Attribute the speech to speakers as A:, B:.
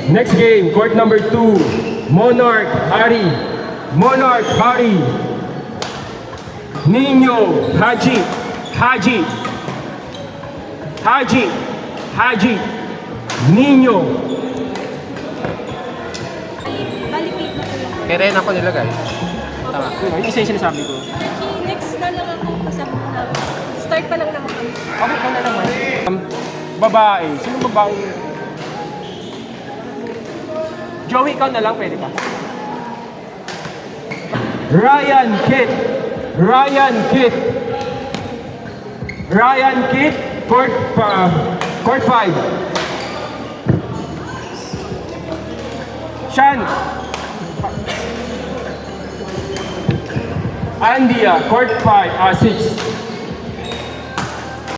A: Next game, court number 2. Monarch, Hari. Monarch, Hari. Nino, Haji. Haji. Haji. Haji. Nino.
B: Balik na po lang.
C: Kaya rin ako nilagay. Tama.
A: Yung isa yung sinasabi ko.
B: Next na lang ako kasama na. Start pa lang naman kami.
A: Okay ka na naman. Babae. Sino babae? Joey, ikaw na lang. Pwede ka. Ryan Kit. Ryan Kit. Ryan Kit. Court 5. Shan. Andia. Court 6.